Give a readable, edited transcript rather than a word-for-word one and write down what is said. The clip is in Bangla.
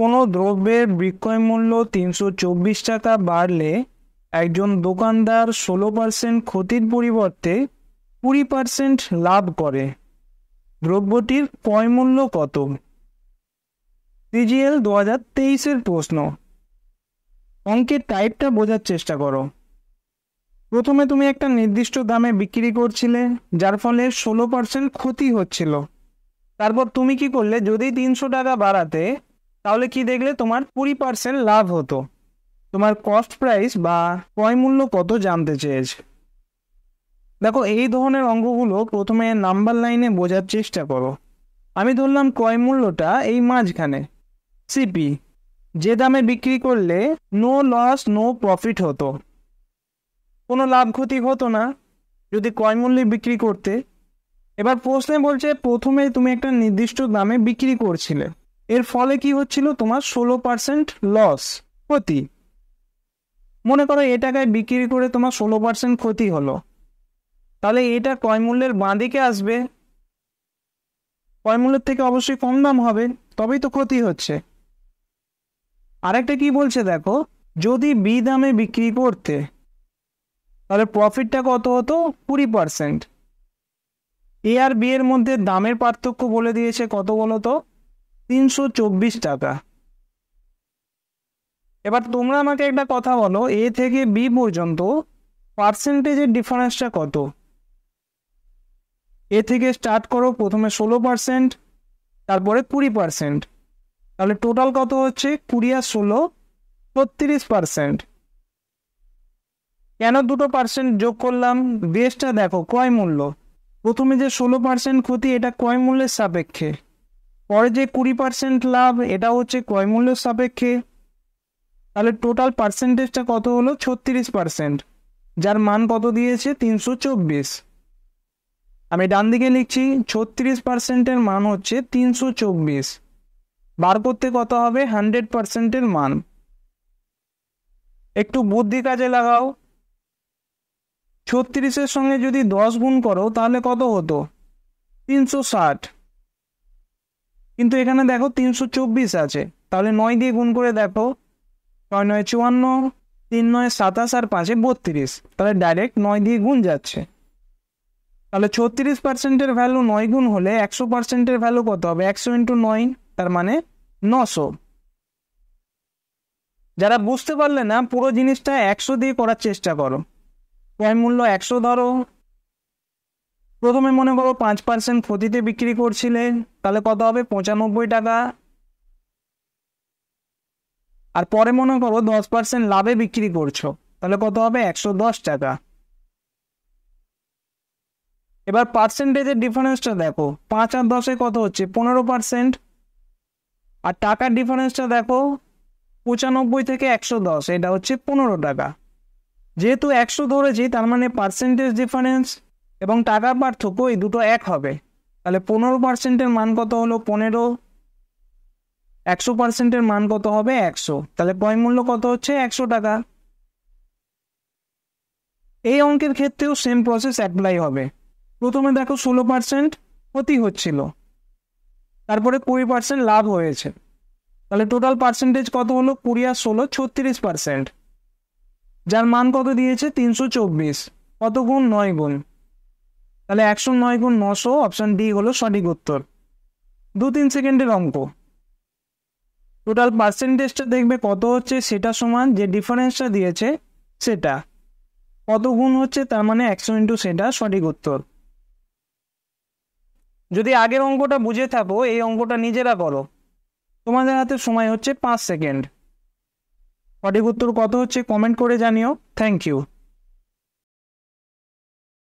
কোনো দ্রব্যের বিক্রয় মূল্য ৩২৪ টাকা বাড়লে একজন দোকানদার ১৬% ক্ষতির পরিবর্তে ২০% লাভ করে। দ্রব্যটির ক্রয় মূল্য কত? সিজিএল ২০২৩-এর প্রশ্ন। অঙ্কের টাইপটা বোঝার চেষ্টা করো। প্রথমে তুমি একটা নির্দিষ্ট দামে বিক্রি করছিলে, যার ফলে ১৬% ক্ষতি হচ্ছিল। তারপর তুমি কি করলে, যদি ৩০০ টাকা বাড়াতে, তাহলে কি দেখলে তোমার ২০% লাভ হতো। তোমার কস্ট প্রাইস বা ক্রয় মূল্য কত জানতে চেয়েছে। দেখো, এই ধরনের অঙ্কগুলো প্রথমে নাম্বার লাইনে বোঝার চেষ্টা করো। আমি ধরলাম ক্রয় মূল্যটা এই মাঝখানে, সিপি, যে দামে বিক্রি করলে নো লস নো প্রফিট হতো, কোনো লাভ ক্ষতি হতো না যদি ক্রয় মূল্যে বিক্রি করতে। এবার প্রশ্নে বলছে প্রথমে তুমি একটা নির্দিষ্ট দামে বিক্রি করছিলে, এর ফলে কি হচ্ছিল, তোমার ১৬% লস, ক্ষতি। মনে করো এ টাকায় বিক্রি করে তোমার ১৬% ক্ষতি হলো, তাহলে এটা ক্রয় মূল্যের বাঁ দিকে আসবে। ক্রয় মূল্যের থেকে অবশ্যই কম দাম হবে, তবেই তো ক্ষতি হচ্ছে। আরেকটা কি বলছে দেখো, যদি বি দামে বিক্রি করতে, তাহলে প্রফিটটা কত হতো? ২০%। এ আর বি এর মধ্যে দামের পার্থক্য বলে দিয়েছে কত বলো তো? ৩২৪ টাকা। এবার তোমরা আমাকে একটা কথা বলো, এ থেকে বি পর্যন্ত পার্সেন্টেজের ডিফারেন্সটা কত? এ থেকে স্টার্ট করো, প্রথমে ১৬%, তারপরে ২০%, তাহলে টোটাল কত হচ্ছে? ২০ আর ১৬, ৩৬%। কেন দুটো পার্সেন্ট যোগ করলাম? বেসটা দেখো, ক্রয় মূল্য। প্রথমে যে ১৬% ক্ষতি, এটা ক্রয় মূল্যের সাপেক্ষে। পরে যে ২০% লাভ, এটা হচ্ছে ক্রয় মূল্যের সাপেক্ষে। তাহলে টোটাল পার্সেন্টেজটা কত হলো? ৩৬%, যার মান কত দিয়েছে? ৩২৪। আমি ডান দিকে লিখছি, ৩৬%-এর মান হচ্ছে ৩২৪। বার করতে কত হবে? 100%-এর মান। একটু বুদ্ধি কাজে লাগাও। ৩৬-এর সঙ্গে যদি 10 গুণ করো, তাহলে কত হতো? ৩৬০। কিন্তু এখানে দেখো ৩২৪ আছে, তাহলে 9 দিয়ে গুণ করে দেখো। ৬ ৯ ৫৪, ৩ ৯ ২৭ আর ৫ ৩২, তাহলে ডাইরেক্ট 9 দিয়ে গুণ যাচ্ছে। তাহলে ৩৬%-এর ভ্যালু 9 গুণ হলে ১০০%-এর ভ্যালু কত হবে? ১০০ × 9, তার মানে ৯০০। যারা বুঝতে পারলে না, পুরো জিনিসটা ১০০ দিয়ে করার চেষ্টা করো। ক্রয় মূল্য ১০০ ধরো। প্রথমে মনে করো ৫% ক্ষতিতে বিক্রি করছিলে, তাহলে কত হবে? ৯৫ টাকা। আর পরে মনে করো 10% লাভে বিক্রি করছো, তাহলে কত হবে? ১১০ টাকা। এবার পার্সেন্টেজের ডিফারেন্সটা দেখো, ৫ আর ১০-এ কত হচ্ছে? ১৫%। আর টাকার ডিফারেন্সটা দেখো, ৯৫ থেকে ১১০, এটা হচ্ছে ১৫ টাকা। যেহেতু ১০০ ধরেছি, তার মানে পার্সেন্টেজ ডিফারেন্স এবং টাকার পার্থক্য এই দুটো এক হবে। তাহলে ১৫%-এর মান কত হলো? ১৫। ১০০%-এর মান কত হবে? ১০০। তাহলে ক্রয় মূল্য কত হচ্ছে? ১০০ টাকা। এই অঙ্কের ক্ষেত্রেও সেম প্রসেস অ্যাপ্লাই হবে। প্রথমে দেখো ১৬% ক্ষতি হচ্ছিল, তারপরে ২০% লাভ হয়েছে, তাহলে টোটাল পার্সেন্টেজ কত হলো? ২০ আর ১৬, ৩৬%, যার মান কত দিয়েছে? ৩২৪। কত গুণ? ৯ গুণ। তাহলে ১০৯ গুণ ৯০০, অপশন ডি হলো সঠিক উত্তর। ২-৩ সেকেন্ডের অঙ্ক। টোটাল পার্সেন্টেজটা দেখবে কত হচ্ছে, সেটা সমান যে ডিফারেন্সটা দিয়েছে সেটা। কত গুণ হচ্ছে, তার মানে ১০০ × সেটা, সঠিক উত্তর। যদি আগের অঙ্কটা বুঝে থাকো, এই অঙ্কটা নিজেরা করো। তোমাদের হাতে সময় হচ্ছে 5 সেকেন্ড। সঠিক উত্তর কত হচ্ছে কমেন্ট করে জানিও। Thank you.